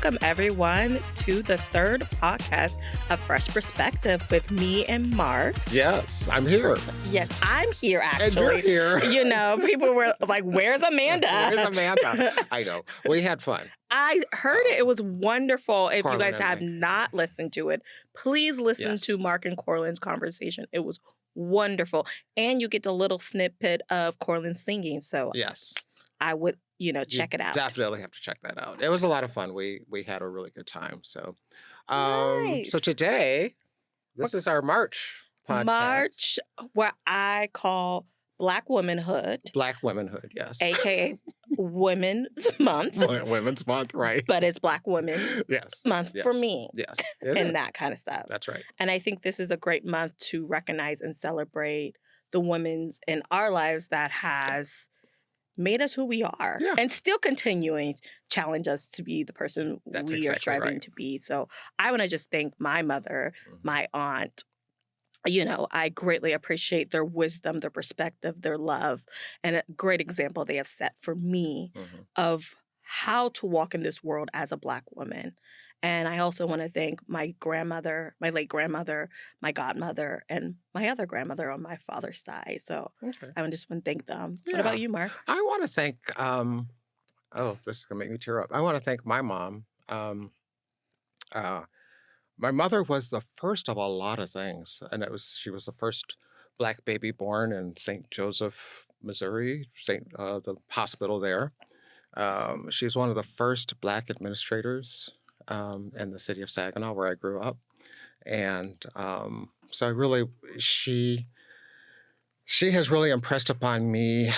welcome everyone to the third podcast of Fresh Perspective with me and Mark. Yes, I'm here. Yes, I'm here And you're actually. here. You know, people were like, where's Amanda? Where's Amanda? I know. We had fun. I heard it. It was wonderful. If you Corlin guys and have I. not listened to it, please listen Yes. to Mark and Corlin's conversation. It was wonderful. And you get the little snippet of Corlin singing. So Yes. I would, You check it out. definitely have to check that out. It was a lot of fun. We had a really good time. So Nice. so today, this is our March podcast. March, what I call Black Womanhood, Black Womanhood, yes. aka Women's Month, Women's Month, right? but it's Black Women's Yes. Month for me Yes. It and is. that kind of stuff. That's right. And I think this is a great month to recognize and celebrate the women in our lives that has made us who we are and still continuing to challenge us to be the person That's we are exactly striving right. to be. So I want to just thank my mother, my aunt. I greatly appreciate their wisdom, their perspective, their love, and a great example they have set for me of how to walk in this world as a Black woman. And I also want to thank my grandmother, my late grandmother, my godmother, and my other grandmother on my father's side. So I just want to thank them. What about you, Mark? I want to thank, this is going to make me tear up. I want to thank my mom. My mother was the first of a lot of things, and she was the first Black baby born in St. Joseph, Missouri, the hospital there. She's one of the first Black administrators in the city of Saginaw, where I grew up, and so I really she has really impressed upon me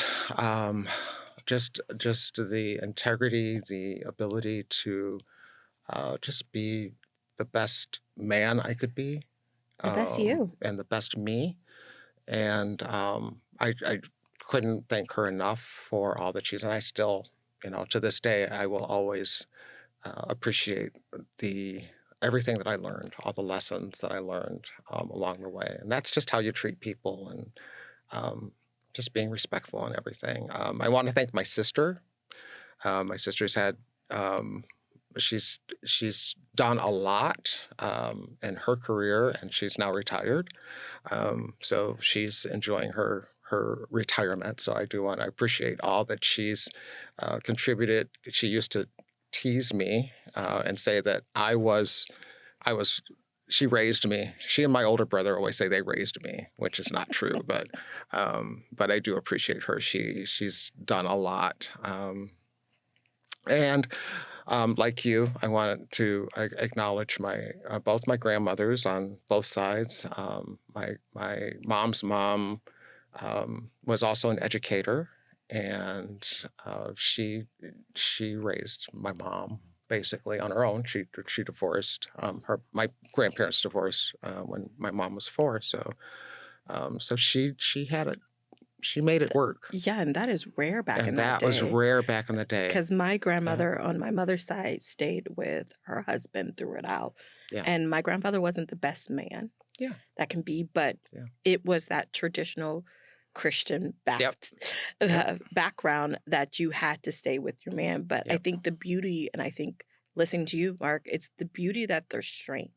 just the integrity, the ability to just be the best man I could be, The best you. and the best me, and I couldn't thank her enough for all that she's, and I still, to this day, I will always appreciate everything that I learned, all the lessons that I learned along the way, and that's just how you treat people, and just being respectful and everything. I want to thank my sister. My sister's had. She's done a lot in her career, and she's now retired. So she's enjoying her retirement. So I do want to appreciate all that she's contributed. She used to tease me and say that she raised me. She and my older brother always say they raised me, which is not true, but I do appreciate her. She's done a lot. And like you, I wanted to acknowledge both my grandmothers on both sides. My mom's mom was also an educator, and she raised my mom basically on her own. She divorced. My grandparents divorced when my mom was 4, so she had it. She made it work. Yeah, and that is rare back in that And day. that was rare back in the day. Because my grandmother on my mother's side stayed with her husband through it out. Yeah. And my grandfather wasn't the best man that can be, but it was that traditional Christian background that you had to stay with your man. But I think the beauty, and I think listening to you, Mark, it's the beauty that their strength,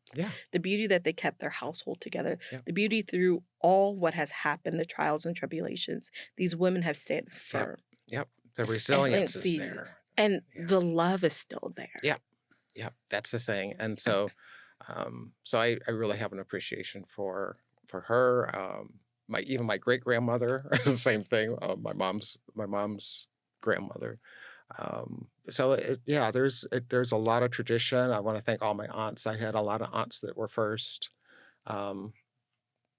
the beauty that they kept their household together, the beauty through all what has happened, the trials and tribulations, these women have stayed firm. Yep. The resilience is there. And the love is still there. Yep. That's the thing. And so I really have an appreciation for her. Even my great grandmother, same thing. My mom's grandmother. There's a lot of tradition. I want to thank all my aunts. I had a lot of aunts that were first,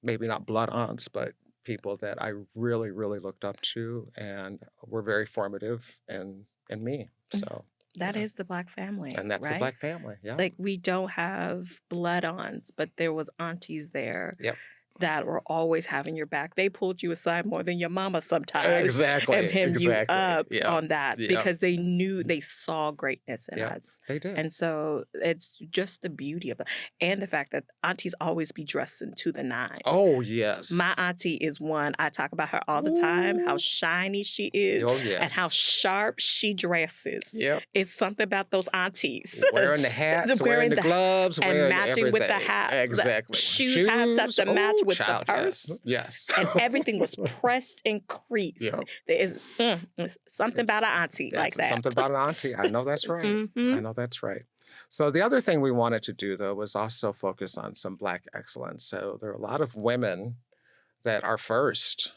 maybe not blood aunts, but people that I really, really looked up to and were very formative in me. So that is the Black family, and that's right? the Black family. Yeah, like we don't have blood aunts, but there was aunties there. Yep. that were always having your back. They pulled you aside more than your mama sometimes and Exactly. hemmed you Exactly. up Yeah. on that Yeah. because they knew they saw greatness in Yeah. us. They did. And so it's just the beauty of it. And the fact that aunties always be dressed into the nines. Oh, My yes. auntie is one. I talk about her all the time, how Ooh. shiny she is Oh, and how yes. sharp she dresses. Yep. It's something about those aunties. Wearing the hats, wearing Wearing the gloves, and wearing matching with the everything. hat. The Exactly. shoes have Shoes. to match Oh, with the child, yes. purse. Yes. And everything was pressed and creased. Yep. There is it's something about It's an auntie like That's that. something about an auntie. I know that's right. I hmm know that's right. So the other thing we wanted to do, though, was also focus on some Black excellence. So there are a lot of women that are first,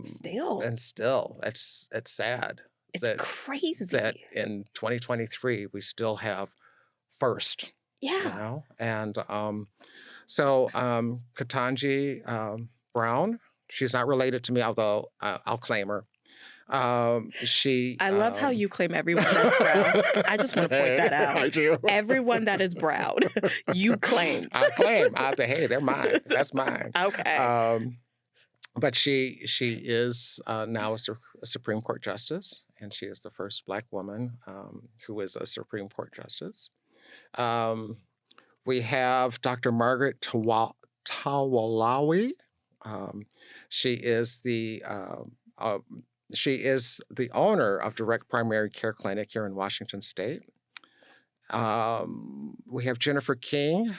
Still, and still, it's sad it's that crazy. in 2023 we still have first, Yeah. and Ketanji Brown, she's not related to me, although I'll claim her. She I love how you claim everyone that's brown. I just want to point that out. I do. Everyone that is brown, you claim. I claim. Hey, they're mine. That's mine. Okay. But she is now a Supreme Court justice, and she is the first Black woman who is a Supreme Court justice. Um, we have Dr. Margaret Tawalawi. Um, she is the uh, she is the owner of Direct Primary Care Clinic here in Washington State. We have Jennifer King.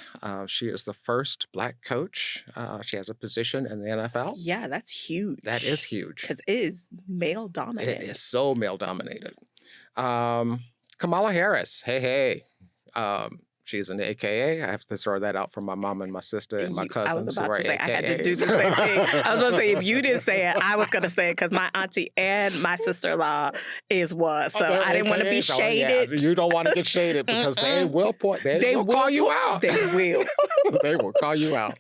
She is the first Black coach. She has a position in the NFL. Yeah, that's huge. That is huge. Because it is male It dominant. is so male dominated. Kamala Harris. Hey. She's an AKA. I have to throw that out for my mom and my sister and my I was cousins who about are to say AKAs. I had to do the same thing. I was going to say if you didn't say it, I was going to say it because my auntie and my sister-in-law was. So They're I didn't want to be AKAs. shaded. Oh, yeah. You don't want to get shaded because they will point. They will call you out. They will. They will call you out.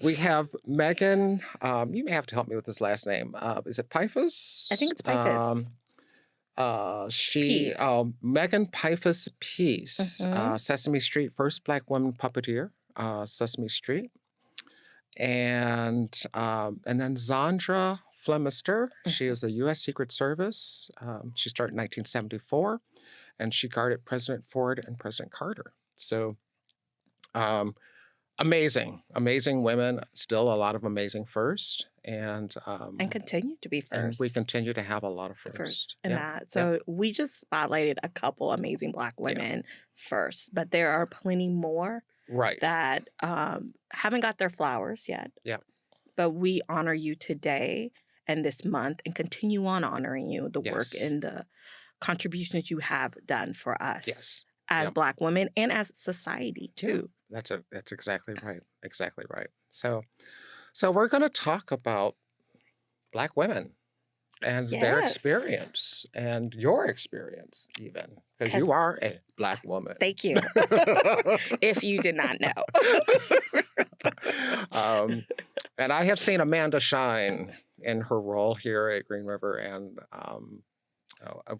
We have Megan. You may have to help me with this last name. Is it Pifus? I think it's Pipus. Peace. Megan Pifus Peace, Mhm. Sesame Street, first Black woman puppeteer, Sesame Street, and then Zandra Flemister. She is a U.S. Secret Service. She started in 1974, and she guarded President Ford and President Carter. So, amazing women. Still a lot of amazing first, and continue to be and first. we continue to have a lot of first. in Yeah. that. So we just spotlighted a couple amazing Black women first, but there are plenty more Right. that haven't got their flowers yet. Yeah. But we honor you today and this month and continue on honoring you, the work Yes. and the contributions you have done for us Yes. as Yep. Black women and as society too. That's exactly right. Exactly right. So we're going to talk about Black women and their Yes. experience and your experience even, because 'Cause- you are a Black woman. Thank you. If you did not know. And I have seen Amanda shine in her role here at Green River, and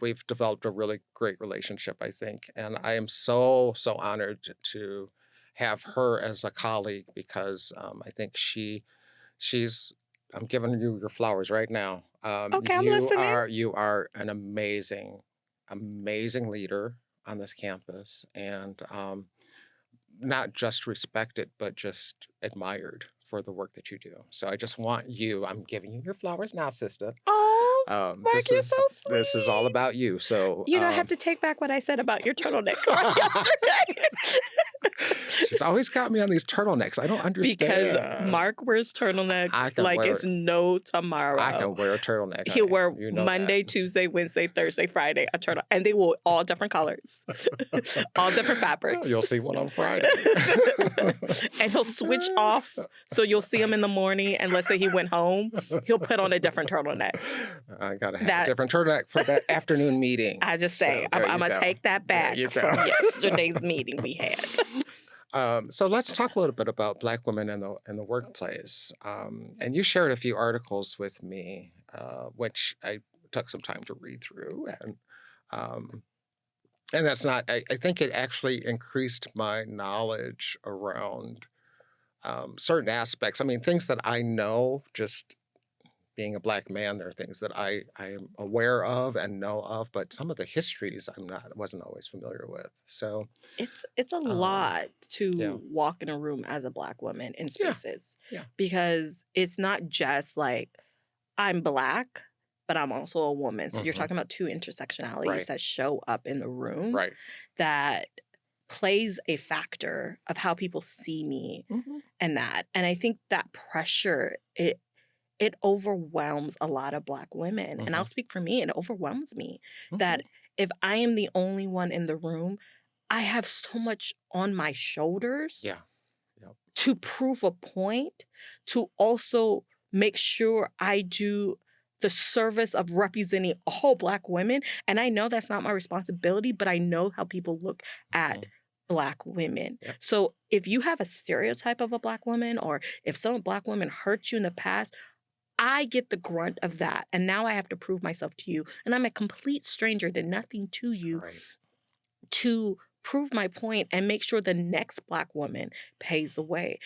we've developed a really great relationship, I think. And I am so honored to have her as a colleague because I think she's. I'm giving you your flowers right now. Okay, I'm listening. You are an amazing leader on this campus, and not just respected, but just admired for the work that you do. So I just want you. I'm giving you your flowers now, sister. Oh, Mark, you're so sweet. This is all about you. So You don't have to take back what I said about your turtleneck on yesterday. She's always got me on these turtlenecks. I don't understand. Because Mark wears turtlenecks like it's no tomorrow. I can wear a turtleneck. He'll wear know Monday, that. Tuesday, Wednesday, Thursday, Friday, a turtle. And they will all different colors, all different fabrics. You'll see one on Friday. And he'll switch off. So you'll see him in the morning. And let's say he went home, he'll put on a different turtleneck. I got to have a different turtleneck for that afternoon meeting. I just say, I'm going to take that back from yesterday's meeting we had. So let's talk a little bit about Black women in the workplace. And you shared a few articles with me, which I took some time to read through, and that's not. I think it actually increased my knowledge around certain aspects. I mean, things that I know just being a black man, there are things that I am aware of and know of, but some of the histories wasn't always familiar with. So, It's a um, lot yeah, to walk in a room as a Black woman in yeah, spaces yeah. because it's not just like I'm Black, but I'm also a woman. So you're Hmm. talking about two intersectionalities Right, that show up in the room right. that plays a factor of how people see me Hmm. and that. And I think that pressure, it overwhelms a lot of Black women. And I'll Hmm. speak for me, it overwhelms me Hmm. that if I am the only one in the room, I have so much on my shoulders Yeah, yeah. to prove a point, to also make sure I do the service of representing all Black women. And I know that's not my responsibility, but I know how people look at Hmm. Black women. Yep. So if you have a stereotype of a Black woman, or if some Black women hurt you in the past, I get the grunt of that. And now I have to prove myself to you. And I'm a complete stranger, did nothing to you, Right. to prove my point and make sure the next Black woman pays the way.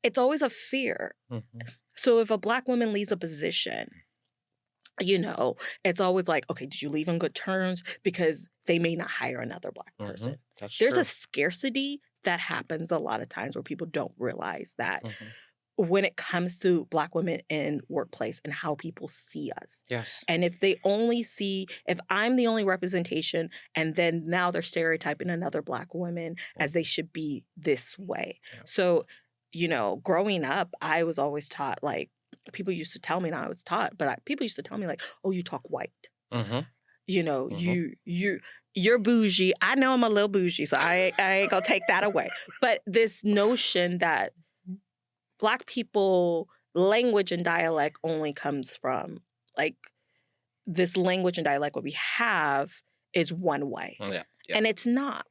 It's always a fear. Hmm. So if a Black woman leaves a position, you know, it's always like, okay, did you leave on good terms? Because they may not hire another Black Hmm. person. That's There's a true. scarcity that happens a lot of times where people don't realize that Hmm. when it comes to Black women in workplace and how people see us. Yes. And if they only see, if I'm the only representation, and then now they're stereotyping another Black woman as they Hmm. should be this way. Yeah. So, growing up, I was always taught like, people used to tell me, and I was taught, but people used to tell me like, oh, you talk white. Hmm. You know, Hmm. you're bougie. I know I'm a little bougie, so I ain't gonna take that away. But this notion that Black people language and dialect only comes from like this language and dialect what we have is one way. Yeah. Yeah. And it's not.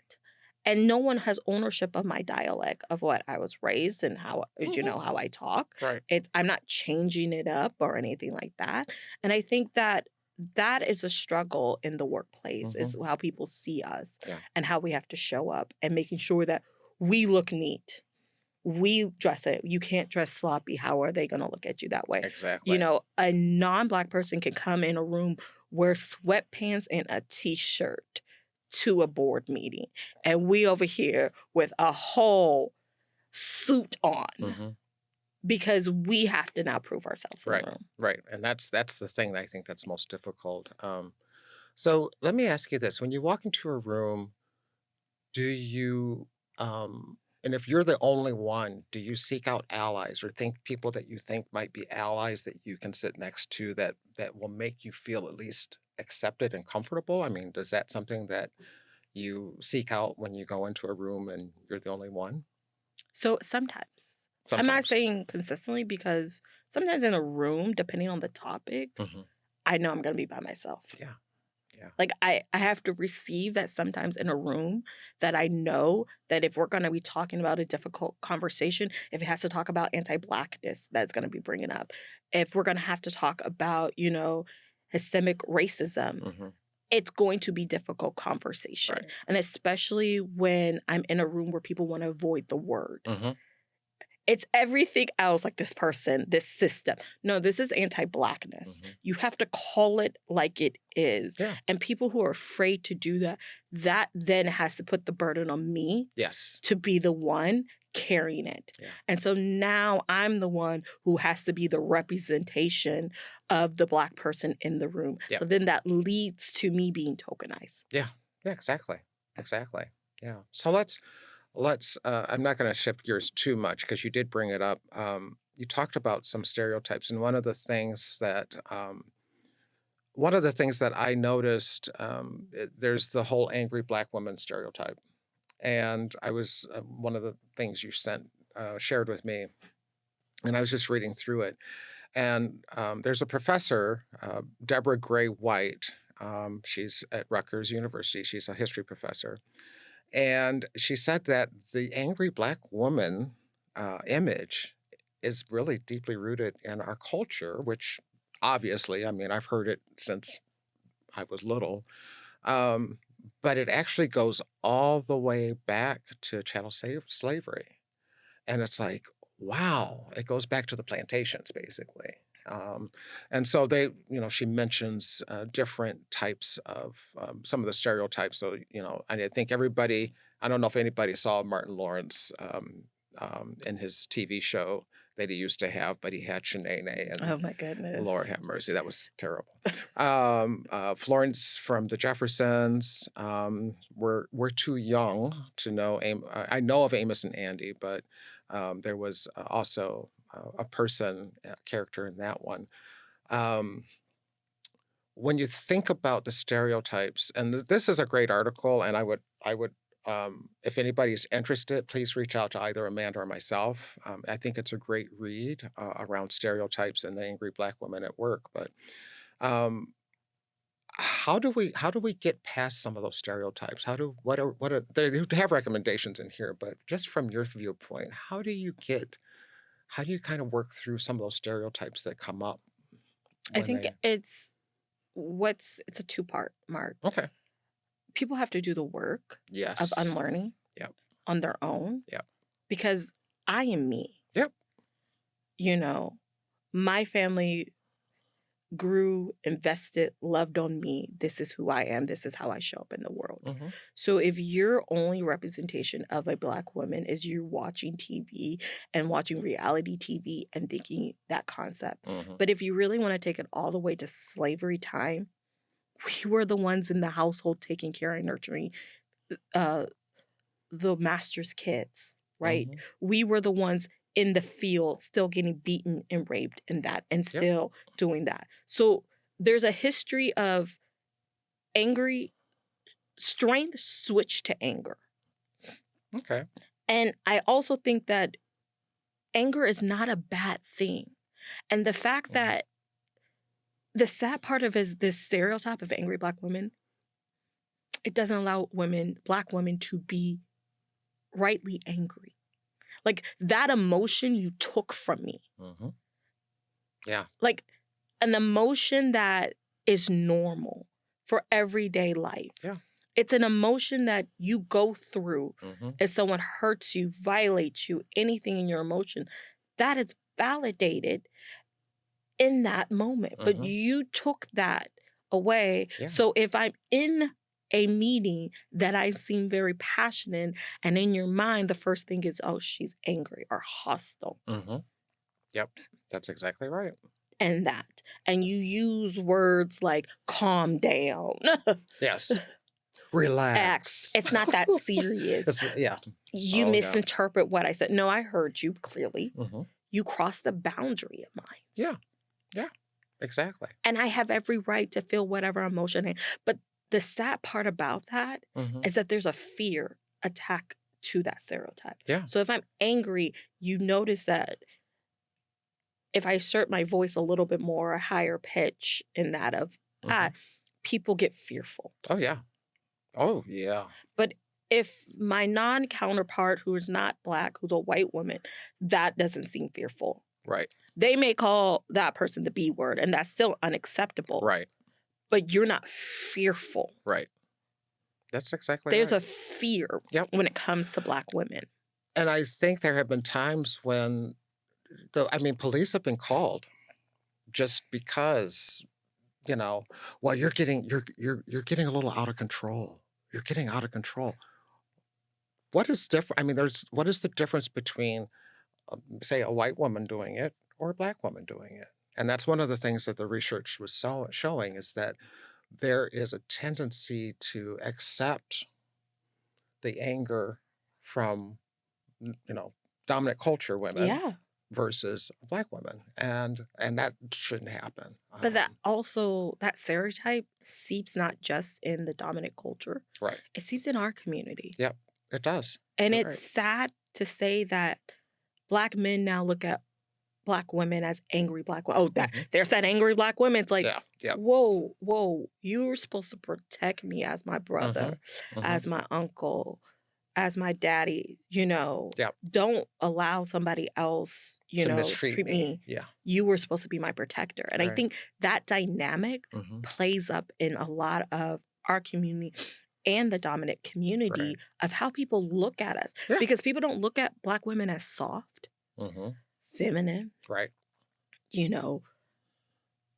And no one has ownership of my dialect of what I was raised and how Hmm. how I talk. Right. I'm not changing it up or anything like that. And I think that that is a struggle in the workplace Hmm. is how people see us Yeah. and how we have to show up and making sure that we look neat, we dress it. You can't dress sloppy. How are they going to look at you that way? Exactly. A non-Black person can come in a room, wear sweatpants and a t-shirt to a board meeting, and we over here with a whole suit on Hmm. because we have to now prove ourselves in the Right. room. Right. And that's the thing that I think that's most difficult. So let me ask you this: when you walk into a room, do you, and if you're the only one, do you seek out allies or think people that you think might be allies that you can sit next to that will make you feel at least accepted and comfortable? I mean, is that something that you seek out when you go into a room and you're the only one? So sometimes, I'm not Sometimes. saying consistently because sometimes in a room, depending on the topic, Hmm. I know I'm going to be by myself. Yeah. Yeah. Like, I have to receive that sometimes in a room that I know that if we're gonna be talking about a difficult conversation, if it has to talk about anti-Blackness, that's gonna be bringing up. If we're gonna have to talk about, systemic racism, Hmm. it's going to be difficult conversation. Right. And especially when I'm in a room where people wanna avoid the word. Hmm. It's everything else, like this person, this system. No, this is anti-Blackness. Hmm. You have to call it like it is. Yeah. And people who are afraid to do that, that then has to put the burden on me Yes. to be the one carrying it. Yeah. And so now I'm the one who has to be the representation of the Black person in the room. Yeah. So then that leads to me being tokenized. Yeah. Yeah. Exactly. Exactly. Yeah. So let's I'm not going to shift gears too much because you did bring it up. You talked about some stereotypes, and one of the things that I noticed, there's the whole angry black woman stereotype, and I was one of the things you shared with me, and I was just reading through it, and there's a professor, Deborah Gray White. She's at Rutgers University. She's a history professor, and she said that the angry black woman image is really deeply rooted in our culture, which obviously, I mean, I've heard it since I was little, um, but it actually goes all the way back to chattel slavery. And it's like, wow, it goes back to the plantations, basically. And so they, she mentions different types of some of the stereotypes. So, and I think everybody, I don't know if anybody saw Martin Lawrence in his TV show that he used to have, but he had Shanae, and Oh my goodness. Lord have mercy, that was terrible. Florence from the Jeffersons. We're too young to know. I know of Amos and Andy, but there was also a person character in that one. Um, when you think about the stereotypes, and this is a great article, and I would, if anybody's interested, please reach out to either Amanda or myself. I think it's a great read around stereotypes and the angry Black women at work. But um, how do we get past some of those stereotypes? What are they have recommendations in here, but just from your viewpoint, how do you kind of work through some of those stereotypes that come up I when think they it's a two-part, Mark. okay. People have to do the work of Yes. unlearning Yep. on their own Yep. because I am me. Yep. You know, my family grew, invested, loved on me. This is who I am. This is how I show up in the world. Hmm. So if your only representation of a Black woman is you watching TV and watching reality TV and thinking that concept, Hmm. but if you really want to take it all the way to slavery time, we were the ones in the household taking care and nurturing uh, the master's kids, right? Hmm. We were the ones in the field still getting beaten and raped and that and Yep. still doing that. So there's a history of angry strength switched to anger. Okay. And I also think that anger is not a bad thing. And the fact Hmm. that the sad part of is this stereotype of angry Black women, it doesn't allow Black women to be rightly angry. Like that emotion you took from me. Hmm. Yeah. Like an emotion that is normal for everyday life. Yeah. It's an emotion that you go through Hmm. if someone hurts you, violates you, anything in your emotion, that is validated in that moment. But Hmm. you took that away. Yeah. So if I'm in a meeting that I seem very passionate, and in your mind, the first thing is, oh, she's angry or hostile. Hmm. Yep. That's exactly right. And that. And you use words like calm down, Yes. X. Relax. It's not that serious. Yeah. You Oh yeah. misinterpret what I said. No, I heard you clearly. Hmm. You crossed the boundary of mine. Yeah. Yeah. Exactly. And I have every right to feel whatever emotion. But the sad part about that Hmm. is that there's a fear attack to that stereotype. Yeah. So if I'm angry, you notice that if I assert my voice a little bit more, a higher pitch in that of Hmm. people get fearful. Oh yeah. Oh yeah. But if my non-counterpart who is not Black, who's a white woman, that doesn't seem fearful. Right. They may call that person the B word, and that's still unacceptable. Right. But you're not fearful. Right. That's exactly There's right. a fear Yep. when it comes to Black women. And I think there have been times when police have been called just because, well, you're getting a little out of control. You're getting out of control. What is different? What is the difference between, say, a white woman doing it or a Black woman doing it? And that's one of the things that the research was showing is that there is a tendency to accept the anger from, dominant culture women Yeah. versus Black women, and that shouldn't happen. But that stereotype seeps not just in the dominant culture, Right. it seeps in our community. Yep. It does. And You're it's right. sad to say that Black men now look at Black women as angry Black women. Oh, Mhm. there's that angry Black women. It's like, Yeah. Yep. whoa, you were supposed to protect me as my brother, Mhm. as my uncle, as my daddy, Yep. Don't allow somebody else, To mistreat treat me. me. Yeah. You were supposed to be my protector. And I Right. think that dynamic Mhm. plays up in a lot of our community and the dominant community Right. of how people look at us. Yeah. Because people don't look at Black women as soft. feminine, Right. you know,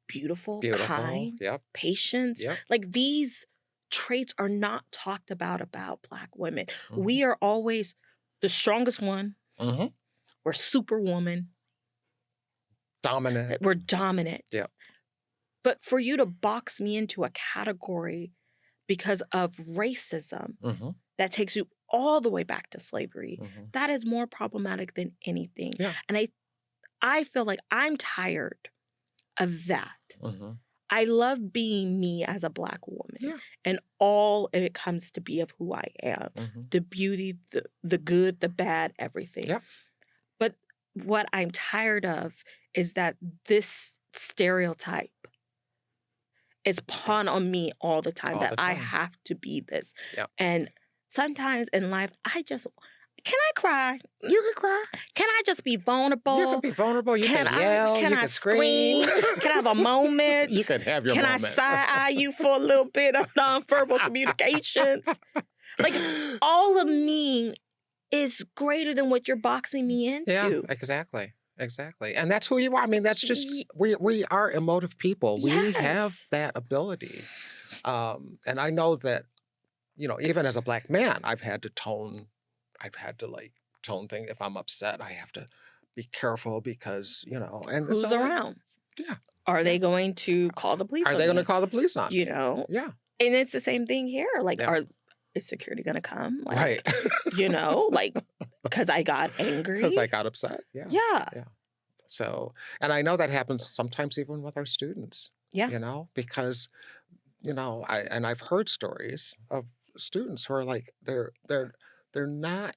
beautiful, Beautiful. kind, Yep. patience. Yep. Like these traits are not talked about Black women. Mhm. We are always the strongest one. Mhm. We're superwoman. Dominant. We're dominant. Yep. But for you to box me into a category because of racism Mhm. that takes you all the way back to slavery, Mhm. that is more problematic than anything. Yeah. And I feel like I'm tired of that. Mhm. I love being me as a Black woman Yeah. and all it comes to be of who I am. Mhm. The beauty, the good, the bad, everything. Yep. But what I'm tired of is that this stereotype is pawn on me all the time, All that the I time. have to be this. Yep. And sometimes in life, can I cry? You can cry. Can I just be vulnerable? You can be vulnerable. You can yell. Can You I can scream. Can I have a moment? You can have your Can moment. I side-eye you for a little bit of nonverbal communications? Like, all of me is greater than what you're boxing me into. Yeah, exactly. Exactly. And that's who you are. I mean, that's just we are emotive people. We have Yes. that ability. And I know that, even as a Black man, I've had to like tone things. If I'm upset, I have to be careful because, and Who's so around? yeah. Are Yeah. they going to call the police Are on they going to me? call the police on You me? know? Yeah. And it's the same thing here. Like, Yeah. is security going to come? Like, Right. because I got angry? Because I got upset. Yeah. Yeah. Yeah. So, and I know that happens sometimes even with our students. Yeah. Because I've heard stories of students who are like they're not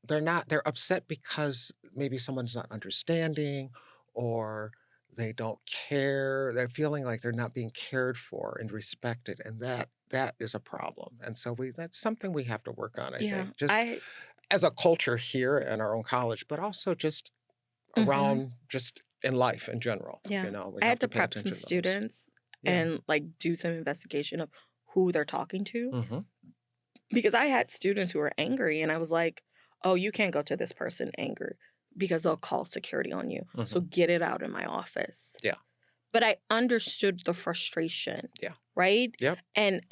they're upset because maybe someone's not understanding or they don't care. They're feeling like they're not being cared for and respected, and that is a problem. And so that's something we have to work on, I Yeah. think, just as a culture here in our own college, but also just Mhm. around just in life in general. Yeah. We I have had to to pay prep some attention to those. students Yeah. and do some investigation of who they're talking to. Mm-hmm. Because I had students who were angry and I was like, oh, you can't go to this person angry because they'll call security on you. So get it out in my office. Yeah. But I understood the frustration. Yeah. Right? Yep. And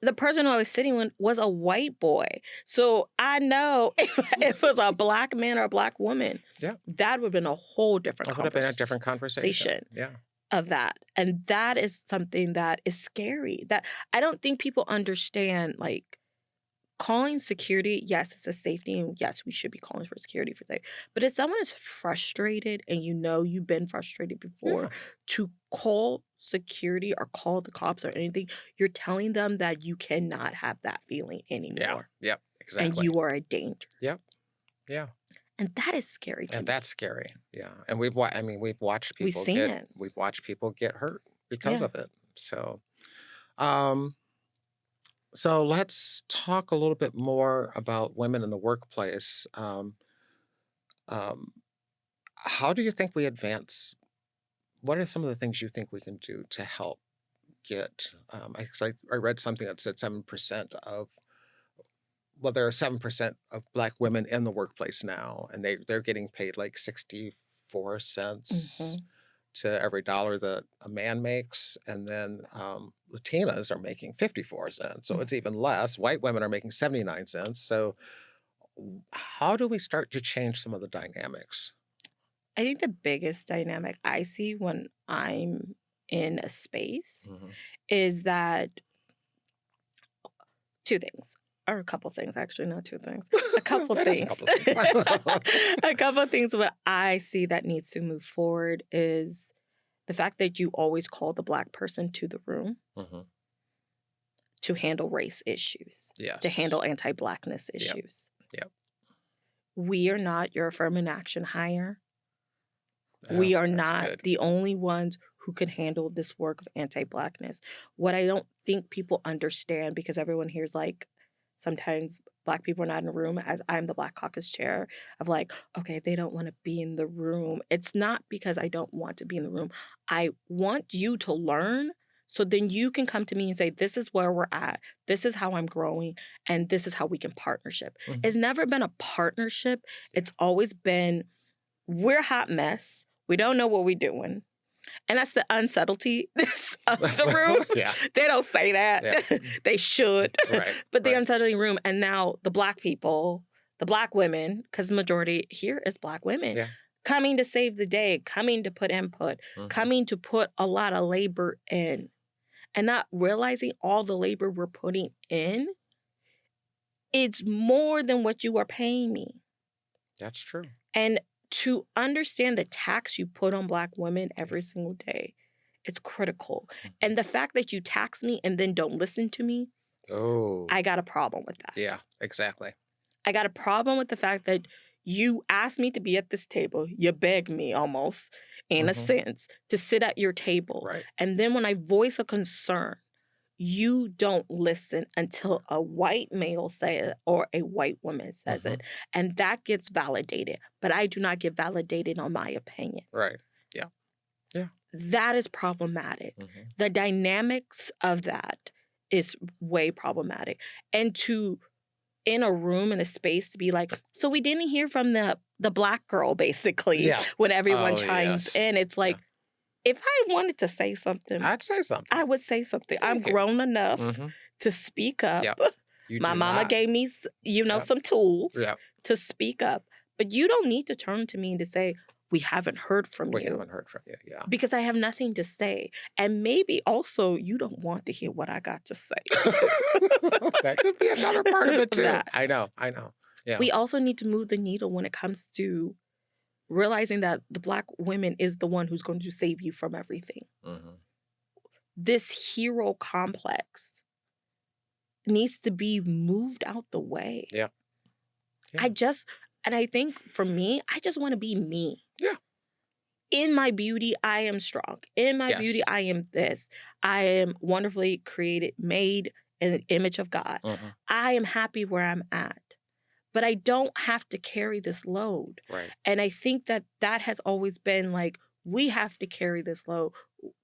the person who I was sitting with was a white boy. So I know if it was a Black man or a Black woman, that would have been a whole different It would have been a different conversation. Yeah. Of that. And that is something that is scary. That I don't think people understand, calling security, yes, it's a safety, and yes, we should be calling for security for safety. But if someone is frustrated and you've been frustrated before, to call security or call the cops or anything, you're telling them that you cannot have that feeling anymore. Yeah. Yep. Exactly. And you are a danger. Yep. Yeah. And that is scary to me. And that's scary. Yeah. And we've watched people we've watched people get hurt because of it. So, so let's talk a little bit more about women in the workplace. How do you think we advance? What are some of the things you think we can do to help get? I read something that said 7% of there are 7% of Black women in the workplace now, and they're getting paid like 64 cents to every dollar that a man makes, and then Latinas are making 54 cents, so it's even less. White women are making 79 cents. So how do we start to change some of the dynamics? I think the biggest dynamic I see when I'm in a space is that two things, or a couple things, actually, not two things. A couple things. A couple things what I see that needs to move forward is the fact that you always call the Black person to the room to handle race issues, to handle anti-Blackness issues. Yep. We are not your affirmative action hire. We are not the only ones who can handle this work of anti-Blackness. What I don't think people understand, because everyone hears sometimes Black people are not in the room, as I'm the Black Caucus chair, of okay, they don't want to be in the room. It's not because I don't want to be in the room. I want you to learn so then you can come to me and say, this is where we're at. This is how I'm growing. And this is how we can partnership. It's never been a partnership. It's always been we're a hot mess. We don't know what we're doing. And that's the unsettlety of the room. Yeah. They don't say that. Yeah. They should. Right. But the Right. unsettling room. And now the Black people, the Black women, because the majority here is Black women, Yeah. coming to save the day, coming to put input, Mhm. coming to put a lot of labor in, and not realizing all the labor we're putting in, it's more than what you are paying me. That's true. And to understand the tax you put on Black women every single day, it's critical. Mhm. And the fact that you tax me and then don't listen to me, Oh, I got a problem with that. yeah, exactly. I got a problem with the fact that you asked me to be at this table. You begged me almost, in a Mhm. sense, to sit at your table. Right. And then when I voice a concern, you don't listen until a white male says it or a white woman says it. And that gets validated. But I do not get validated on my opinion. Right. Yeah. Yeah. That is problematic. Mhm. The dynamics of that is way problematic. And to, in a room, in a space, to be like, so we didn't hear from the Black girl, basically, Yeah. when everyone Oh, chimes yes. in. It's like, if I wanted to say something, I'd say something. I would say something. I'm Thank you. grown enough Mhm. to speak up. Yep. You My do mama not. gave me, Yep. some tools Yep. to speak up. But you don't need to turn to me to say, we haven't heard from We you. haven't heard from you. Yeah. Because I have nothing to say. And maybe also you don't want to hear what I got to say. That could be another part of it too. That. I know. Yeah. We also need to move the needle when it comes to realizing that the Black woman is the one who's going to save you from everything. Mhm. This hero complex needs to be moved out the way. Yeah. Yeah. And I think for me, I just want to be me. Yeah. In my beauty, I am strong. In my beauty, Yes. I am this. I am wonderfully created, made in the image of God. Mhm. I am happy where I'm at. But I don't have to carry this load. Right. And I think that that has always been like, we have to carry this load.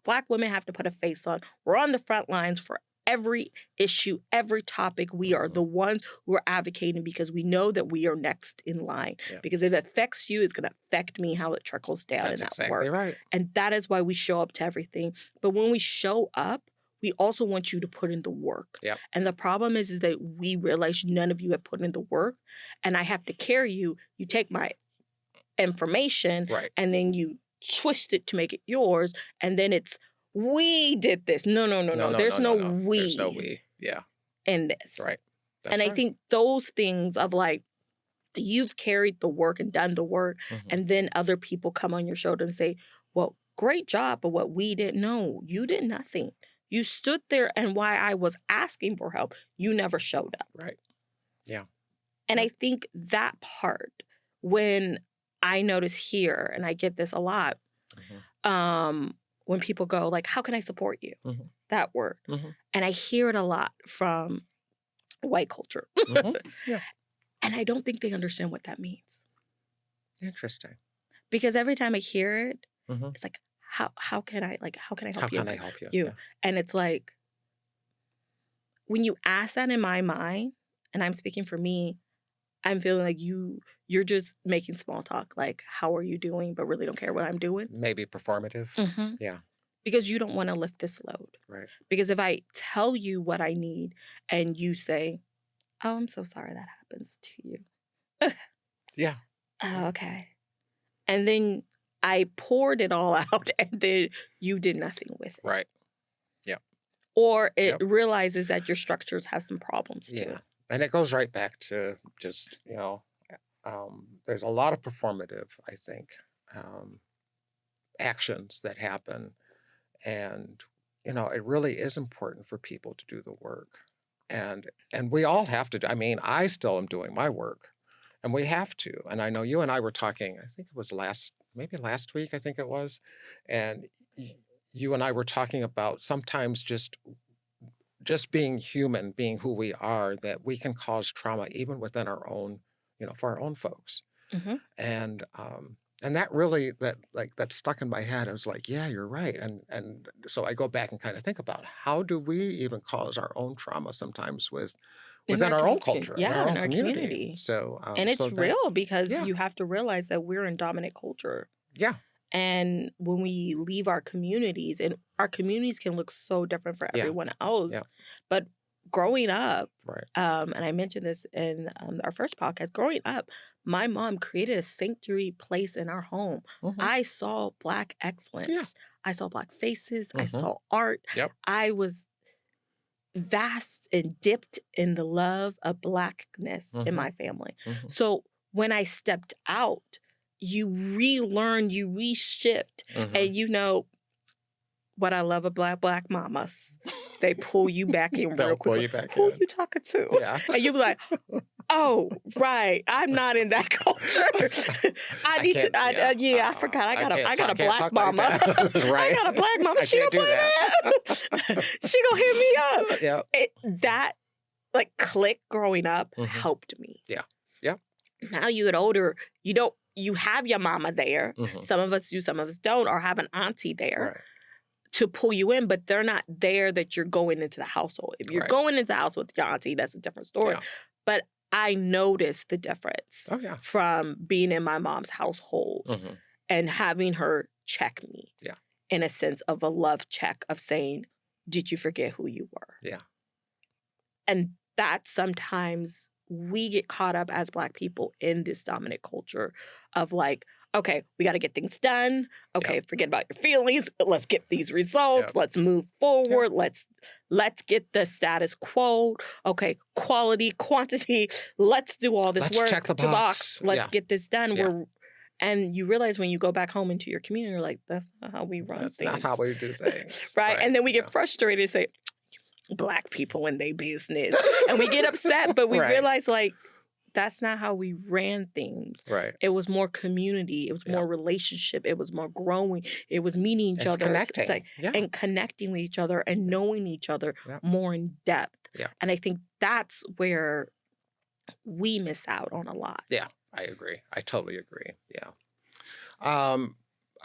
Black women have to put a face on. We're on the front lines for every issue, every topic. We are Mhm. the ones who are advocating because we know that we are next in line. Yeah. Because if it affects you, it's going to affect me, how it trickles down That's in that exactly work. right. And that is why we show up to everything. But when we show up, we also want you to put in the work. Yep. And the problem is that we realize none of you have put in the work. And I have to carry you. You take my information Right. and then you twist it to make it yours. And then it's, we did this. No. There's no we There's no we. Yeah. in this. Right. That's And I right. think those things of like, you've carried the work and done the work, Mhm. and then other people come on your shoulder and say, well, great job, but what we didn't know, you did nothing. You stood there, and while I was asking for help, you never showed up. Right. Yeah. And Yeah. I think that part, when I notice here, and I get this a lot, when people go like, how can I support you? Mhm. That word. Mhm. And I hear it a lot from white culture. Mhm. Yeah. And I don't think they understand what that means. Interesting. Because every time I hear it, Mhm. it's like, how can I help How you? can I help you? You. Yeah. And it's like, when you ask that in my mind, and I'm speaking for me, I'm feeling like you're just making small talk, like, how are you doing, but really don't care what I'm doing. Maybe performative. Mhm. Yeah. Because you don't want to lift this load. Right. Because if I tell you what I need and you say, oh, I'm so sorry that happens to you. Yeah. Oh, okay. And then I poured it all out and then you did nothing with it. Right. Yep. Or it Yep. realizes that your structures have some problems to Yeah. it. And it goes right back to just, there's a lot of performative, I think, actions that happen. And, it really is important for people to do the work. And we all have to do, I mean, I still am doing my work and we have to. And I know you and I were talking, I think it was maybe last week, I think it was. And you and I were talking about sometimes just being human, being who we are, that we can cause trauma even within our own, for our own folks. Mhm. And that really, that stuck in my head. I was like, yeah, you're right. And so I go back and kind of think about, how do we even cause our own trauma sometimes in within our our own community. culture, in Yeah, our in own our community. community. So, And it's so that, real because yeah, you have to realize that we're in dominant culture. yeah, And when we leave our communities, and our communities can look so different for yeah, everyone else, yeah, but growing up, right. and I mentioned this in our first podcast, growing up, my mom created a sanctuary place in our home. Hmm. I saw Black Yeah. excellence. I saw Black faces. I Hmm. saw art. Yep. I was vast and dipped in the love of Blackness in Hmm. my family. Hmm. So when I stepped out, you relearn, you reshift, Hmm. and you know what I love about Black mamas. They pull you back in They'll real pull quickly. you back Who in. you talking to? Yeah. And you'll be like, oh, right. I'm not in that culture. I I need to. can't. Yeah. Yeah, I forgot. I got can't a can't Black talk like mama. that. I Right. got a Black mama. I She can't gonna do play that. She gonna hit me up. Yeah. That like click growing up Hmm. helped me. Yeah. Yeah. Now you get older, you have your mama there. Hmm. Some of us do, some of us don't, or have an auntie there Right. to pull you in, but they're not there that you're going into the household. If you're Right. going into the house with your auntie, that's a different story. Yeah. But I noticed the difference Oh yeah. from being in my mom's household Hmm. and having her check me. Yeah. In a sense of a love check of saying, did you forget who you were? Yeah. And that sometimes we get caught up as Black people in this dominant culture of like, okay, we got to get things done. Okay, forget about your feelings. Let's get these results. Yep. Let's move forward. Let's get the status quo. Okay, quality, quantity. Let's do all this Let's work check the to box. Let's Yeah. get this done. Yeah. And you realize when you go back home into your community, you're like, that's not how we run That's things. not how we do things. Right? And then we get Yeah. frustrated and say, Black people in their business. And we get upset, but we Right. realize like that's not how we ran things. Right. It was more community. It was Yeah. more relationship. It was more growing. It was meeting each It's other. connecting. It's like, Yeah. and connecting with each other and knowing each other Yeah. more in depth. Yeah. And I think that's where we miss out on a lot. Yeah, I agree. I totally agree. Yeah.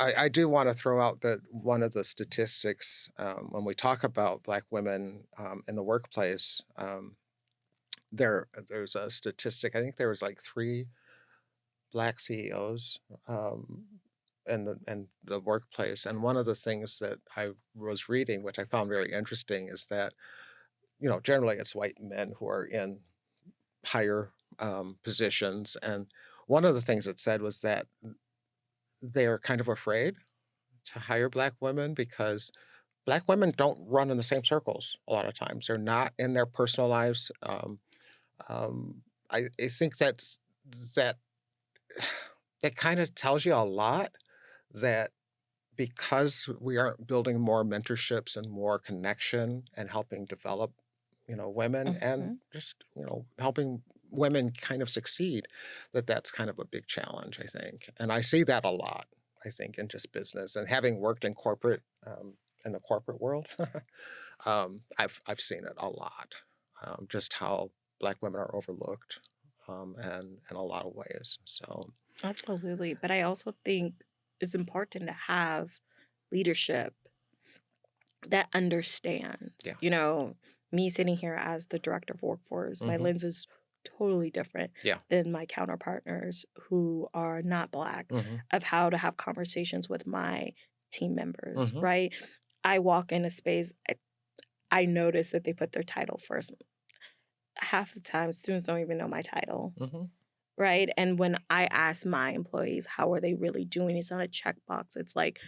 I do want to throw out that one of the statistics when we talk about Black women in the workplace, there's a statistic. I think there was like 3 Black CEOs in the workplace, and one of the things that I was reading, which I found very interesting, is that generally it's white men who are in higher positions, and one of the things it said was that they're kind of afraid to hire Black women because Black women don't run in the same circles a lot of times. They're not in their personal lives. I think that that kind of tells you a lot that because we aren't building more mentorships and more connection and helping develop, women and just, helping women kind of succeed, that's kind of a big challenge, I think. And I see that a lot, I think, in just business and having worked in corporate, in the corporate world, I've seen it a lot, just how Black women are overlooked, and in a lot of ways. So Absolutely. But I also think it's important to have leadership that understands. Yeah. Me sitting here as the director of workforce, my Mhm. lens is totally different Yeah. than my counterpartners who are not Black Mhm. of how to have conversations with my team members, Mhm. right? I walk in a space, I notice that they put their title first. Half the time, students don't even know my title. Mhm. Right. And when I ask my employees, how are they really doing? It's not a checkbox. It's like,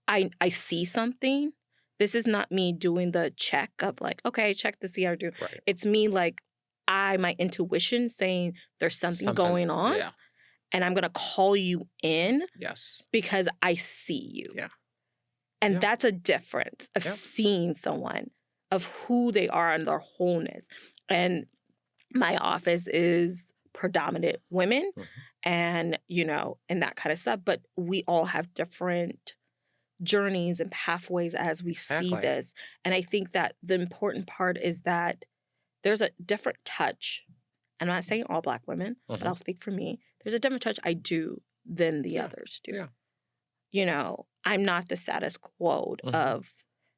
I see something. This is not me doing the check of like, okay, check to see how I do. Right. It's me like, my intuition saying there's something going on. Yeah. And I'm going to call you in Yes. because I see you. Yeah. And Yeah. that's a difference of Yep. seeing someone, of who they are and their wholeness. And my office is predominant women Mhm. and, and that kind of stuff. But we all have different journeys and pathways as we see Exactly. this. And I think that the important part is that there's a different touch. And I'm not saying all Black women, but Mhm. I'll speak for me. There's a different touch I do than the Yeah. others do. Yeah. I'm not the status quo Mhm. of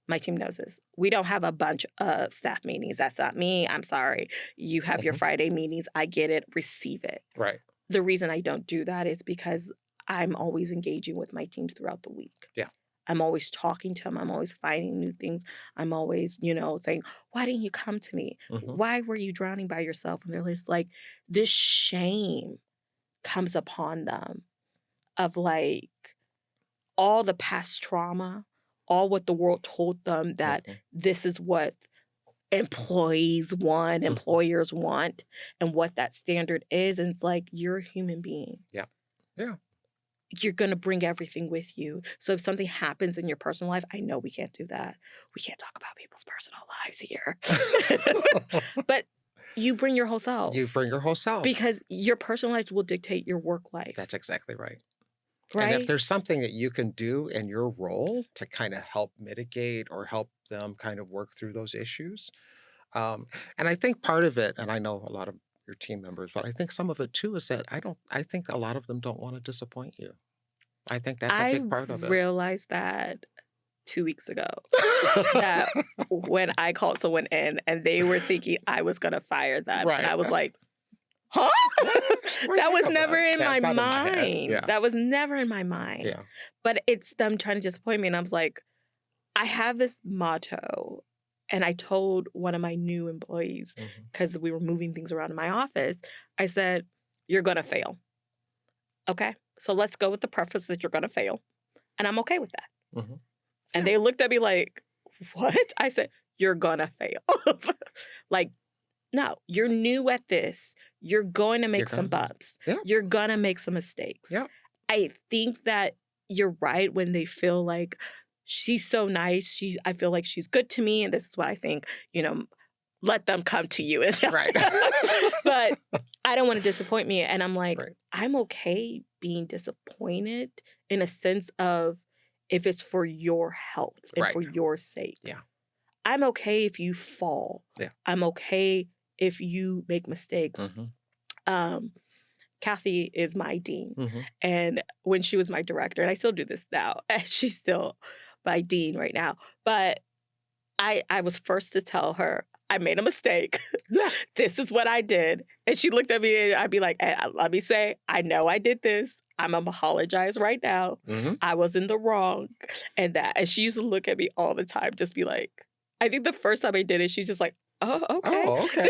My team knows this. We don't have a bunch of staff meetings. That's not me. I'm sorry. You have your Mhm. Friday meetings. I get it. Receive it. Right. The reason I don't do that is because I'm always engaging with my teams throughout the week. Yeah. I'm always talking to them. I'm always finding new things. I'm always, saying, why didn't you come to me? Mhm. Why were you drowning by yourself? And they're just like, this shame comes upon them of like all the past trauma, all what the world told them that Mhm. this is what employees want, Mhm. employers want, and what that standard is. And it's like, you're a human being. Yeah. Yeah. You're going to bring everything with you. So if something happens in your personal life, I know we can't do that. We can't talk about people's personal lives here. But you bring your whole self. You bring your whole self. Because your personal life will dictate your work life. That's exactly right. Right? And if there's something that you can do in your role to kind of help mitigate or help them kind of work through those issues. And I think part of it, and I know a lot of your team members, but I think some of it too is that I think a lot of them don't want to disappoint you. I think that's a I big part of it. realized that 2 weeks ago. That when I called someone in and they were thinking I was going to fire them. Right. And I was like, huh? That was never in my mind. Yeah. That was never in my mind. Yeah. But it's them trying to disappoint me. And I was like, I have this motto. And I told one of my new employees, Mhm. because we were moving things around in my office, I said, you're going to fail. Okay? So let's go with the preface that you're going to fail. And I'm okay with that. Mhm. And they looked at me like, what? I said, you're going to fail. Like, no, you're new at this. You're going to make some bumps. Yeah. You're going to make some mistakes. Yeah. I think that you're right when they feel like she's so nice. I feel like she's good to me. And this is what I think, let them come to you. Right. But I don't want to disappoint me. And I'm like, Right. I'm okay being disappointed in a sense of if it's for your health and Right. for your sake. Yeah. I'm okay if you fall. Yeah. I'm okay if you make mistakes. Mhm. Kathy is my dean. Mhm. And when she was my director, and I still do this now, and she's still my dean right now. But I was first to tell her, I made a mistake. Yeah. This is what I did. And she looked at me and I'd be like, let me say, I know I did this. I'm going to apologize right now. Mhm. I was in the wrong. And she used to look at me all the time, just be like, I think the first time I did it, she's just like, oh, okay. Oh, okay.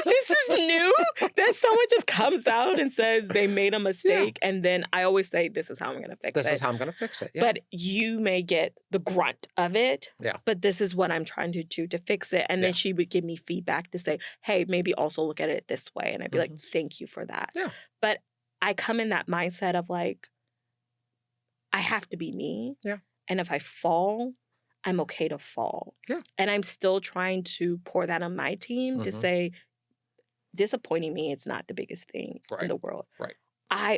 This is new that someone just comes out and says they made a mistake. Yeah. And then I always say, this is how I'm going to fix it. This is how I'm going to fix it. Yeah. But you may get the grunt of it. Yeah. But this is what I'm trying to do to fix it. And then she would give me feedback to say, hey, maybe also look at it this way. And I'd be like, thank you for that. Yeah. But I come in that mindset of like, I have to be me. Yeah. And if I fall, I'm okay to fall. Yeah. And I'm still trying to pour that on my team to say, disappointing me is not the biggest thing in the world. Right.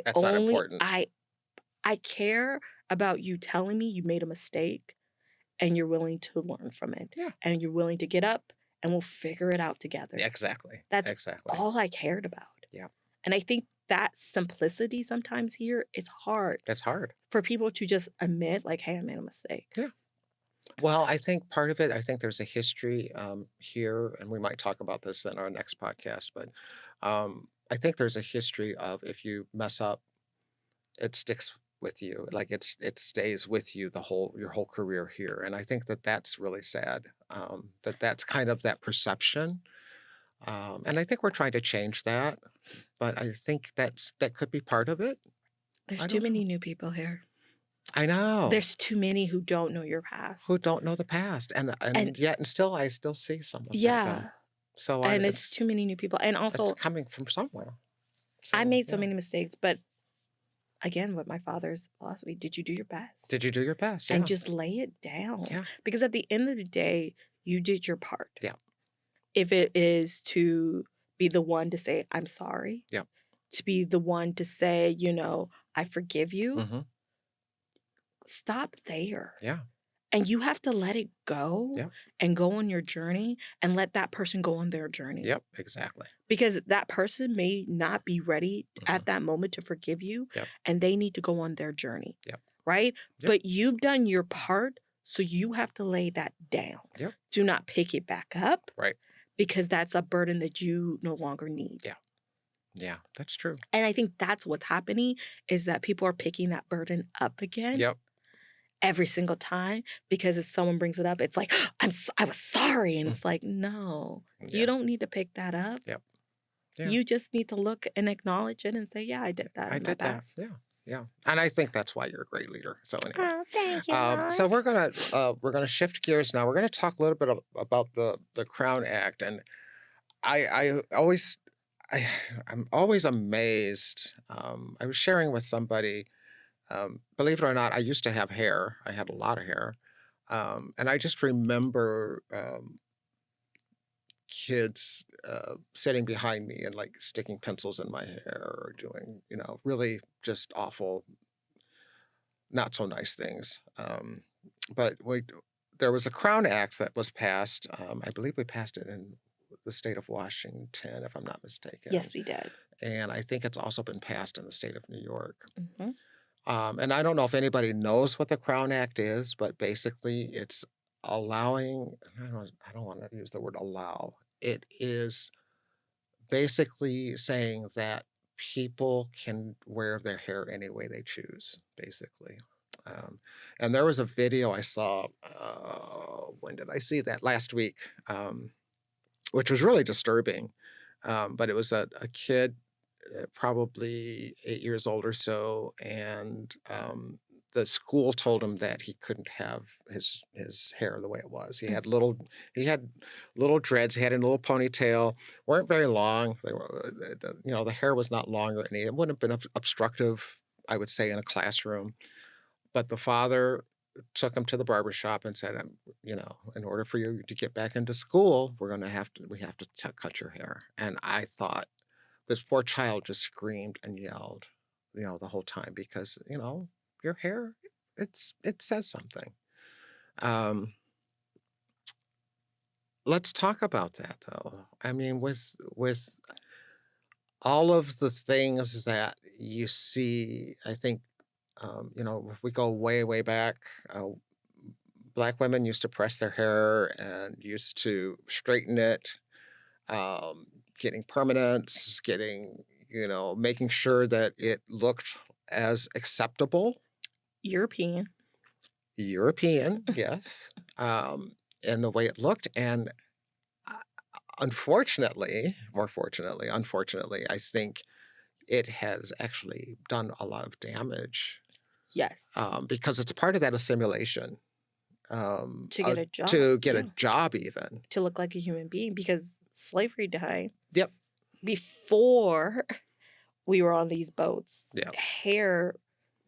That's not important. I care about you telling me you made a mistake and you're willing to learn from it. Yeah. And you're willing to get up and we'll figure it out together. Exactly. That's exactly all I cared about. Yeah. And I think that simplicity sometimes here, it's hard. It's hard. For people to just admit, like, hey, I made a mistake. Yeah. Well, I think part of it, I think there's a history here, and we might talk about this in our next podcast, but I think there's a history of if you mess up, it sticks with you. Like it stays with you your whole career here. And I think that that's really sad, that's kind of that perception. And I think we're trying to change that, but I think that could be part of it. There's too many new people here. I know. There's too many who don't know your past. Who don't know the past. And yet, and still, I still see some of that. Yeah. So and it's too many new people. And also, it's coming from somewhere. So, I made so many mistakes, but again, with my father's philosophy, did you do your best? Did you do your best? Yeah. And just lay it down. Yeah. Because at the end of the day, you did your part. Yeah. If it is to be the one to say, I'm sorry. Yeah. To be the one to say, I forgive you. Stop there. Yeah. And you have to let it go and go on your journey and let that person go on their journey. Yep, exactly. Because that person may not be ready at that moment to forgive you and they need to go on their journey. Yep. Right? Yep. But you've done your part So you have to lay that down. Yep. Do not pick it back up. Right. Because that's a burden that you no longer need. Yeah. Yeah, that's true. And I think that's what's happening is that people are picking that burden up again. Yep. Every single time, because if someone brings it up, it's like, I was sorry. And it's like, no, you don't need to pick that up. Yep. Yeah. You just need to look and acknowledge it and say, yeah, I did that. I in my did that. past. Yeah. Yeah. And I think that's why you're a great leader. So anyway. Oh, thank you. So we're gonna shift gears now. We're gonna talk a little bit about the Crown Act, and I'm always amazed. I was sharing with somebody. Believe it or not, I used to have hair. I had a lot of hair, and I just remember kids sitting behind me and like sticking pencils in my hair or doing, really just awful, not so nice things. But there was a Crown Act that was passed. I believe we passed it in the state of Washington, if I'm not mistaken. Yes, we did. And I think it's also been passed in the state of New York. Mhm. And I don't know if anybody knows what the Crown Act is, but basically it's allowing, I don't want to use the word allow. It is basically saying that people can wear their hair any way they choose, basically. And there was a video I saw, when did I see that? Last week, which was really disturbing. But it was a kid, probably 8 years old or so, and the school told him that he couldn't have his hair the way it was. He had little dreads. He had a little ponytail. Weren't very long. They were, the hair was not long or any. It wouldn't have been obstructive, I would say, in a classroom. But the father took him to the barber shop and said, in order for you to get back into school, we have to cut your hair. And I thought, this poor child just screamed and yelled, the whole time because, your hair, it says something. Let's talk about that though. I mean, with all of the things that you see, I think, if we go way, way back, Black women used to press their hair and used to straighten it, getting permanents, making sure that it looked as acceptable. European, yes, and the way it looked. And unfortunately, I think it has actually done a lot of damage. Yes. Because it's part of that assimilation. To get a job. To get a job, even. To look like a human being, because slavery died. Yep. Before we were on these boats, yeah, hair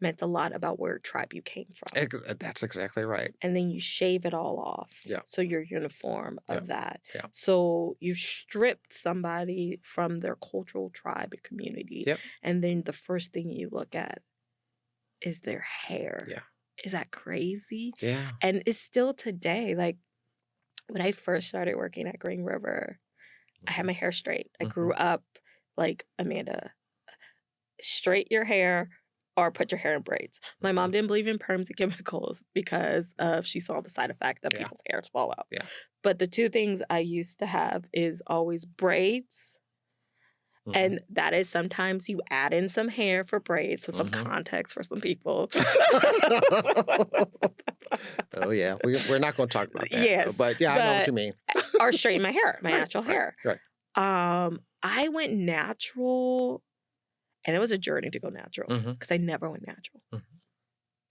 meant a lot about where tribe you came from. That's exactly right. And then you shave it all off. Yeah. So you're uniform of that. Yeah. So you stripped somebody from their cultural tribe and community. Yep. And then the first thing you look at is their hair. Yeah. Is that crazy? Yeah. And it's still today. Like when I first started working at Green River, I had my hair straight. I grew up like Amanda. Straight your hair or put your hair in braids. My mom didn't believe in perms and chemicals because she saw the side effect that people's hairs fall out. Yeah. But the two things I used to have is always braids. And that is sometimes you add in some hair for braids, so some context for some people. Oh, yeah. We're not going to talk about that. Yes. But I know what you mean. Or straighten my hair, my natural hair. Right. I went natural, and it was a journey to go natural because I never went natural.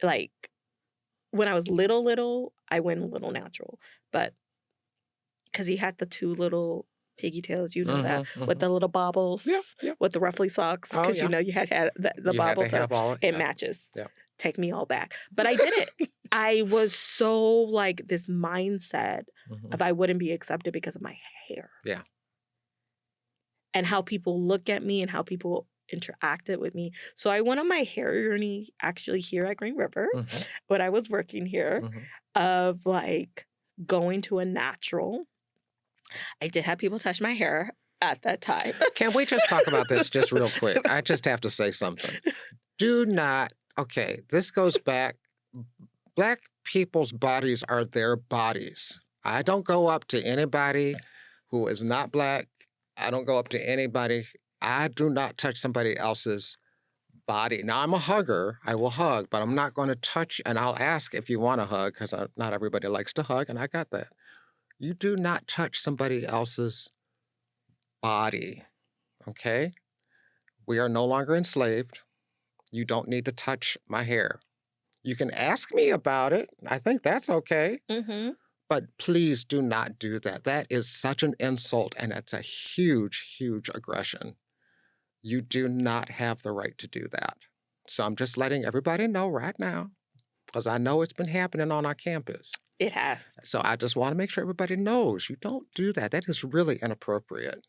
Like, when I was little, I went a little natural. But because he had the two little piggy tails, that, with the little bobbles, with the ruffly socks, because you had the bobble. It matches. Yeah. Take me all back. But I did it. I was so like this mindset of I wouldn't be accepted because of my hair. Yeah. And how people look at me and how people interacted with me. So I went on my hair journey actually here at Green River when I was working here of like going to a natural. I did have people touch my hair at that time. Can we just talk about this just real quick? I just have to say something. Do not, okay, this goes back Black people's bodies are their bodies. I don't go up to anybody who is not Black. I don't go up to anybody. I do not touch somebody else's body. Now, I'm a hugger. I will hug, but I'm not going to touch, and I'll ask if you want to hug because not everybody likes to hug, and I got that. You do not touch somebody else's body, okay? We are no longer enslaved. You don't need to touch my hair. You can ask me about it. I think that's okay. Mm-hmm. But please do not do that. That is such an insult, and it's a huge, huge aggression. You do not have the right to do that. So I'm just letting everybody know right now, because I know it's been happening on our campus. It has. So I just want to make sure everybody knows you don't do that. That is really inappropriate.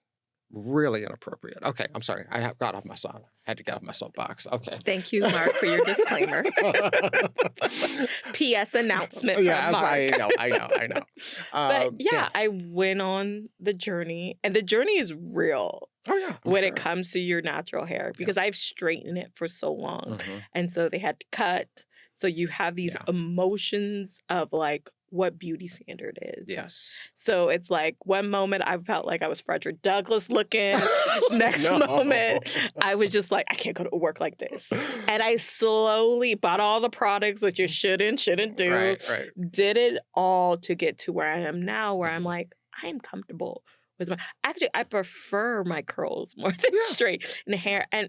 Really inappropriate. Okay, I'm sorry. Got off my soapbox. Had to get off my soapbox. Okay. Thank you, Mark, for your disclaimer. P.S. announcement from Yes, Mark. I know. But yeah, I went on the journey, and the journey is real. Oh, yeah. When it comes to your natural hair, because I've straightened it for so long. Mm-hmm. And so they had to cut. So you have these emotions of like what beauty standard is. Yes. So it's like one moment I felt like I was Frederick Douglass looking. Next moment I was just like, I can't go to work like this. And I slowly bought all the products that you shouldn't do. Right. Did it all to get to where I am now, where I'm like, I am comfortable with my... Actually, I prefer my curls more than straight and hair. And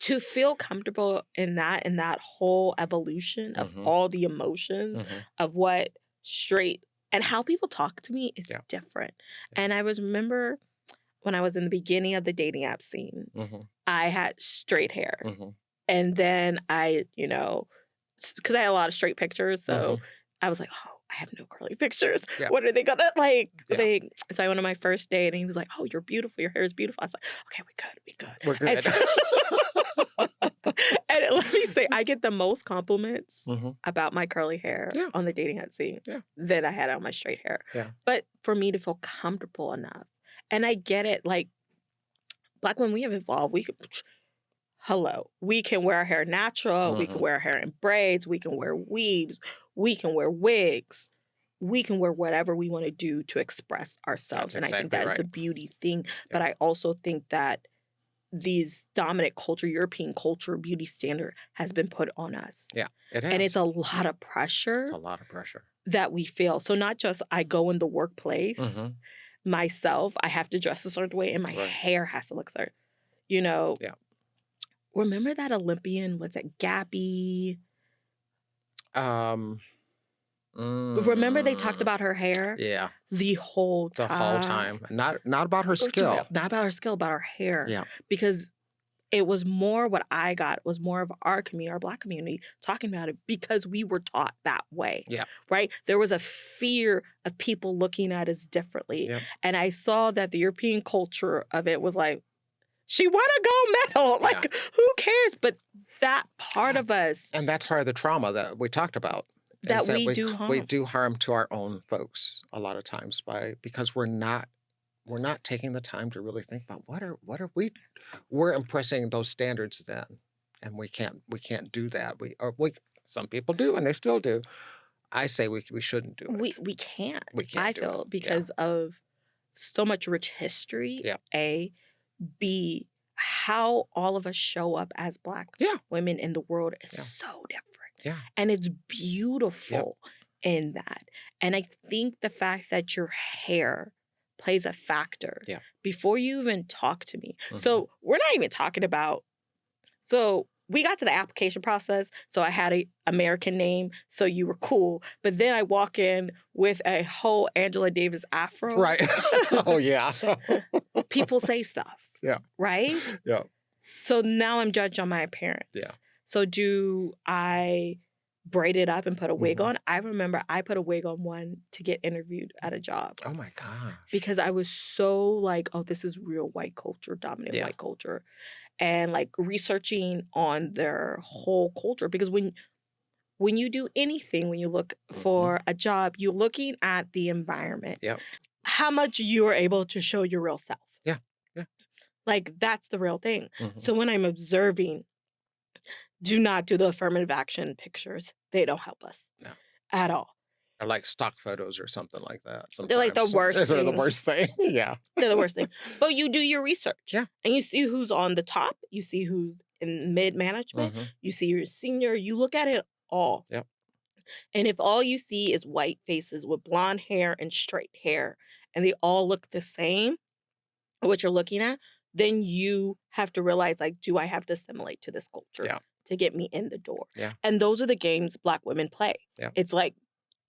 to feel comfortable in that whole evolution of all the emotions of what straight and how people talk to me is different. And I remember when I was in the beginning of the dating app scene, I had straight hair. And then I, because I had a lot of straight pictures, so I was like, oh, I have no curly pictures. Yeah. What are they gonna like? Yeah. So I went on my first date, and he was like, "Oh, you're beautiful. Your hair is beautiful." I was like, "Okay, we good. We're good." And let me say, I get the most compliments about my curly hair on the dating app scene than I had on my straight hair. Yeah. But for me to feel comfortable enough, and I get it, like Black women, we have evolved. We can wear our hair natural. We can wear our hair in braids. We can wear weaves. We can wear wigs. We can wear whatever we want to do to express ourselves. That's and exactly I think that's right. a beauty thing. But I also think that these dominant culture, European culture, beauty standard has been put on us. Yeah, it has. And it's a lot of pressure. It's a lot of pressure. That we feel. So not just I go in the workplace, myself, I have to dress a certain way, and my hair has to look certain. Yeah. Remember that Olympian, was it Gabby? Remember they talked about her hair? Yeah. The whole time. Not about her skill. Not about her skill, about her hair. Yeah. Because it was more, what I got was more of our community, our Black community, talking about it because we were taught that way. Yeah. Right? There was a fear of people looking at us differently. Yeah. And I saw that the European culture of it was like, she won a gold medal. Like, who cares? But that part of us. And that's part of the trauma that we talked about. That we do harm. We do harm to our own folks a lot of times because we're not taking the time to really think about what are we're impressing those standards then, and we can't do that. Some people do, and they still do. I say we shouldn't do it. We can't. We can't. I feel because of so much rich history. Yeah. A, B, how all of us show up as Black women in the world is so different. Yeah. And it's beautiful in that. And I think the fact that your hair plays a factor before you even talk to me. So we're not even talking about, so we got to the application process. So I had an American name, so you were cool. But then I walk in with a whole Angela Davis afro. Right. Oh, yeah. People say stuff. Yeah. Right? Yeah. So now I'm judged on my appearance. Yeah. So do I braid it up and put a wig on? I remember I put a wig on one to get interviewed at a job. Oh, my gosh. Because I was so like, oh, this is real white culture, dominant white culture. And like researching on their whole culture. Because when you do anything, when you look for a job, you're looking at the environment. Yep. How much you are able to show your real self. Yeah. Yeah. Like, that's the real thing. So when I'm observing do not do the affirmative action pictures. They don't help us No. at all. Or like stock photos or something like that. They're like the Sometimes. worst They're the thing. worst thing. Yeah. They're the worst thing. But you do your research. Yeah. And you see who's on the top. You see who's in mid-management. Mhm. You see your senior. You look at it all. Yep. And if all you see is white faces with blonde hair and straight hair, and they all look the same, what you're looking at, then you have to realize, like, do I have to assimilate to this culture Yeah. to get me in the door? Yeah. And those are the games Black women play. Yeah. It's like,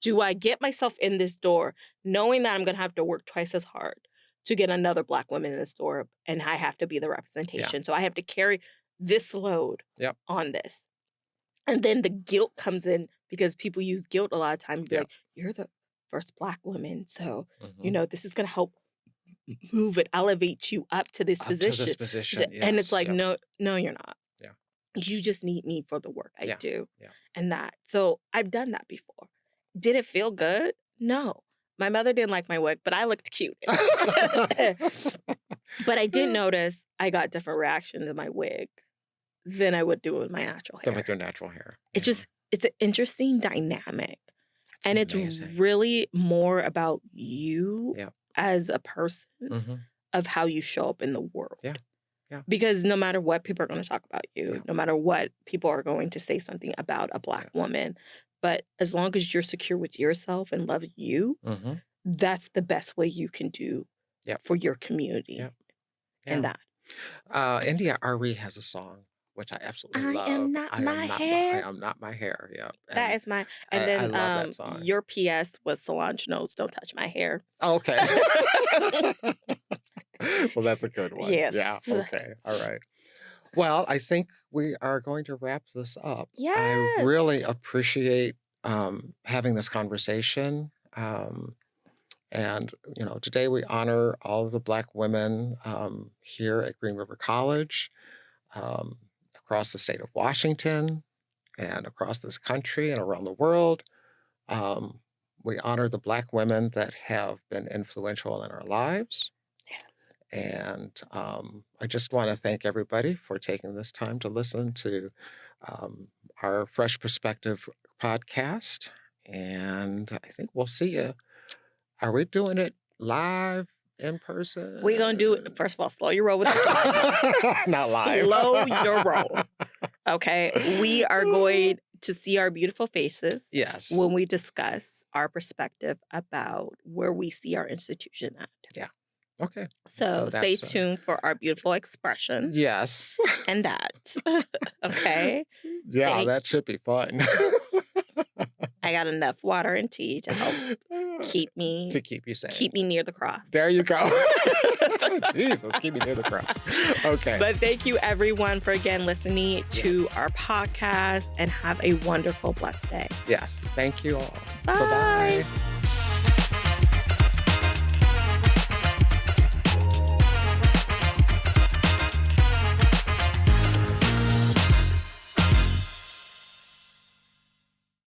do I get myself in this door knowing that I'm going to have to work twice as hard to get another Black woman in this door, and I have to be the representation. So I have to carry this load Yep. on this. And then the guilt comes in because people use guilt a lot of times. Be Yeah. like, you're the first Black woman, so, Mhm. this is going to help move it, elevate you up to this Up to position. this position. And it's Yes. like, Yep. no, you're not. Yeah. You just need me for the work I Yeah. do. Yeah. And that. So I've done that before. Did it feel good? No. My mother didn't like my wig, but I looked cute. But I did notice I got different reaction to my wig than I would do with my natural Than hair. with your natural hair. It's Yeah. just, it's an interesting dynamic. And it's amazing. really more about you Yeah. as a person Mhm. of how you show up in the world. Yeah. Yeah. Because no matter what people are going to talk about you, Yeah. no matter what people are going to say something about a Black woman, but as long as you're secure with yourself and love you, Mhm. that's the best way you can do Yep. for your community Yep. and Yeah. that. India Ari has a song which I absolutely I love. am not my hair. I am not my hair. Yeah. That And is my, and I then love that song. your PS was Solange Knowles, Don't Touch My Hair. Okay. So that's a good one. Yes. Yeah. Okay. All right. Well, I think we are going to wrap this up. I Yes. really appreciate having this conversation. And, today we honor all of the Black women here at Green River College, across the state of Washington, and across this country and around the world. We honor the Black women that have been influential in our lives. Yes. And I just want to thank everybody for taking this time to listen to our Fresh Perspective podcast. And I think we'll see you. Are we doing it live in person? We're going to do it. First of all, slow your roll with the Not live. Slow your roll. Okay. We are going to see our beautiful faces Yes. when we discuss our perspective about where we see our institution at. Yeah. Okay. So stay that's, tuned for our beautiful expressions Yes. and that. Okay. Yeah, Thank- that should be fun. I got enough water and tea to help keep me To keep you sane. keep me near the cross. There you go. Jesus, keep me near the cross. Okay. But thank you everyone for again listening to our podcast, and have a wonderful, blessed day. Yes. Thank you all. Bye. Bye-bye.